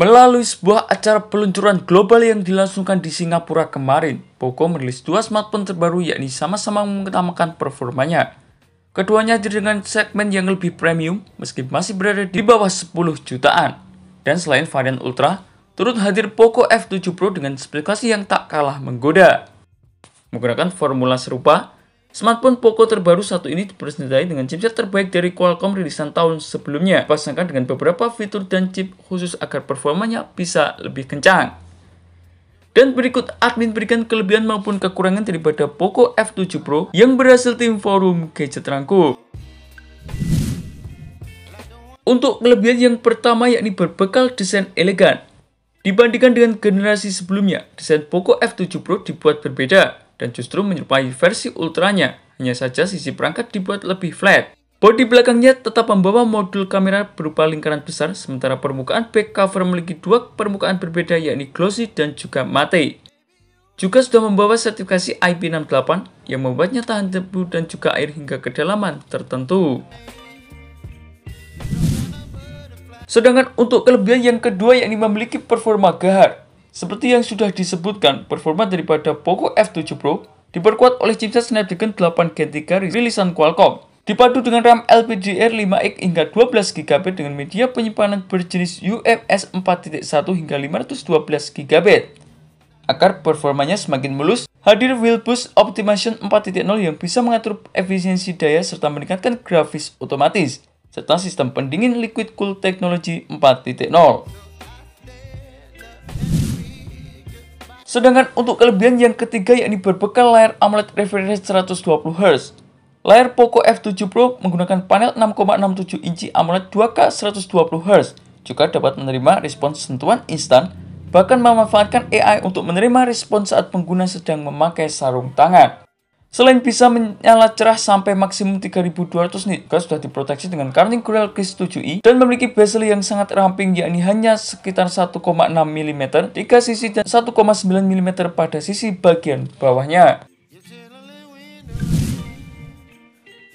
Melalui sebuah acara peluncuran global yang dilangsungkan di Singapura kemarin, Poco merilis dua smartphone terbaru yakni sama-sama mengutamakan performanya. Keduanya hadir dengan segmen yang lebih premium meski masih berada di bawah 10 jutaan. Dan selain varian Ultra, turut hadir Poco F7 Pro dengan spesifikasi yang tak kalah menggoda. Menggunakan formula serupa, smartphone Poco terbaru satu ini dipersenjatai dengan chipset terbaik dari Qualcomm rilisan tahun sebelumnya, dipasangkan dengan beberapa fitur dan chip khusus agar performanya bisa lebih kencang. Dan berikut admin berikan kelebihan maupun kekurangan daripada Poco F7 Pro yang berhasil tim forum Gadget Rangkup. Untuk kelebihan yang pertama yakni berbekal desain elegan. Dibandingkan dengan generasi sebelumnya, desain Poco F7 Pro dibuat berbeda dan justru menyerupai versi ultranya, hanya saja sisi perangkat dibuat lebih flat. Bodi belakangnya tetap membawa modul kamera berupa lingkaran besar, sementara permukaan back cover memiliki dua permukaan berbeda yakni glossy dan juga matte. Juga sudah membawa sertifikasi IP68 yang membuatnya tahan debu dan juga air hingga kedalaman tertentu. Sedangkan untuk kelebihan yang kedua yakni memiliki performa gahar. Seperti yang sudah disebutkan, performa daripada Poco F7 Pro diperkuat oleh chipset Snapdragon 8 Gen 3 rilisan Qualcomm. Dipadu dengan RAM LPDDR5X hingga 12GB dengan media penyimpanan berjenis UFS 4.1 hingga 512 GB. Agar performanya semakin mulus, hadir Wheel Boost Optimization 4.0 yang bisa mengatur efisiensi daya serta meningkatkan grafis otomatis, serta sistem pendingin liquid cool teknologi 4.0. Sedangkan untuk kelebihan yang ketiga yakni berbekal layar AMOLED refresh 120Hz. Layar Poco F7 Pro menggunakan panel 6,67 inci AMOLED 2K 120Hz, juga dapat menerima respons sentuhan instan, bahkan memanfaatkan AI untuk menerima respons saat pengguna sedang memakai sarung tangan. Selain bisa menyala cerah sampai maksimum 3200 nit, juga sudah diproteksi dengan Corning Gorilla Glass 7i dan memiliki bezel yang sangat ramping yakni hanya sekitar 1,6 mm di sisi dan 1,9 mm pada sisi bagian bawahnya.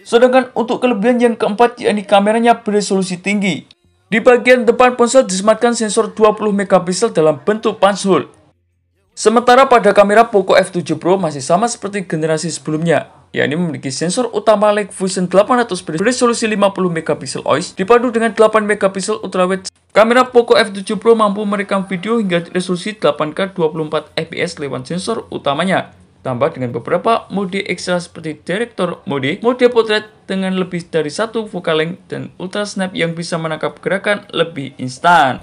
Sedangkan untuk kelebihan yang keempat yakni kameranya beresolusi tinggi. Di bagian depan ponsel disematkan sensor 20 megapiksel dalam bentuk punch hole. Sementara pada kamera Poco F7 Pro masih sama seperti generasi sebelumnya, yakni memiliki sensor utama Leica Fusion 800 beresolusi 50 megapiksel OIS dipadu dengan 8 megapiksel ultrawide. Kamera Poco F7 Pro mampu merekam video hingga resolusi 8K 24 fps lewat sensor utamanya. Tambah dengan beberapa mode ekstra seperti director mode, mode portrait dengan lebih dari satu focal length, dan ultra snap yang bisa menangkap gerakan lebih instan.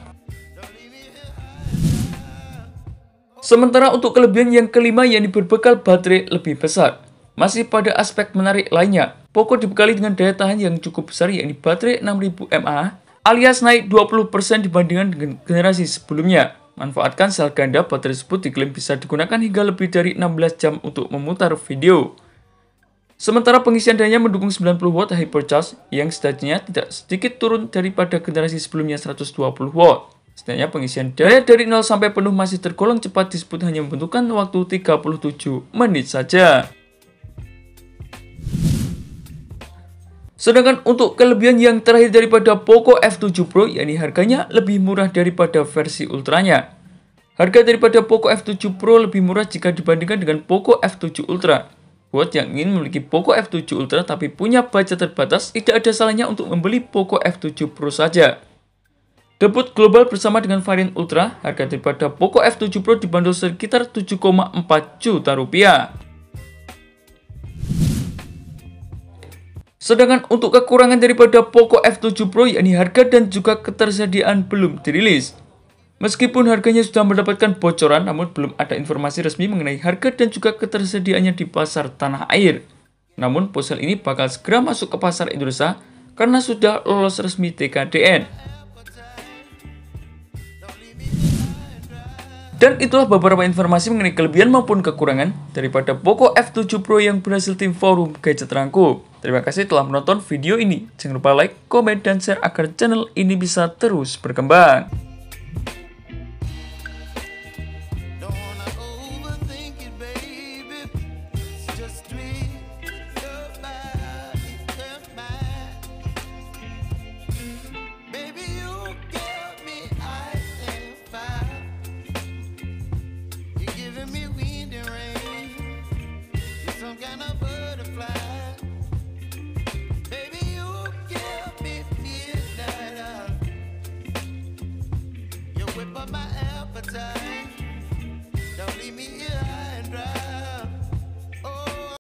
Sementara untuk kelebihan yang kelima yakni berbekal baterai lebih besar. Masih pada aspek menarik lainnya, Poco dibekali dengan daya tahan yang cukup besar yakni baterai 6000 mAh alias naik 20% dibandingkan dengan generasi sebelumnya. Manfaatkan sel ganda, baterai tersebut diklaim bisa digunakan hingga lebih dari 16 jam untuk memutar video. Sementara pengisian dayanya mendukung 90W hypercharge yang setidaknya tidak sedikit turun daripada generasi sebelumnya 120W. Setidaknya pengisian daya dari 0 sampai penuh masih tergolong cepat disebut hanya membutuhkan waktu 37 menit saja. Sedangkan untuk kelebihan yang terakhir daripada Poco F7 Pro yakni harganya lebih murah daripada versi ultranya. Harga daripada Poco F7 Pro lebih murah jika dibandingkan dengan Poco F7 Ultra. Buat yang ingin memiliki Poco F7 Ultra tapi punya budget terbatas, tidak ada salahnya untuk membeli Poco F7 Pro saja. Debut global bersama dengan varian Ultra, harga daripada Poco F7 Pro dibanderol sekitar 7,4 juta rupiah. Sedangkan untuk kekurangan daripada Poco F7 Pro yakni harga dan juga ketersediaan belum dirilis. Meskipun harganya sudah mendapatkan bocoran, namun belum ada informasi resmi mengenai harga dan juga ketersediaannya di pasar tanah air. Namun ponsel ini bakal segera masuk ke pasar Indonesia karena sudah lolos resmi TKDN. Dan itulah beberapa informasi mengenai kelebihan maupun kekurangan daripada Poco F7 Pro yang berhasil tim forum Gadget Rangkup. Terima kasih telah menonton video ini. Jangan lupa like, komen, dan share agar channel ini bisa terus berkembang. some kind of butterfly. Baby, you give me midnight. You whip up my appetite. Don't leave me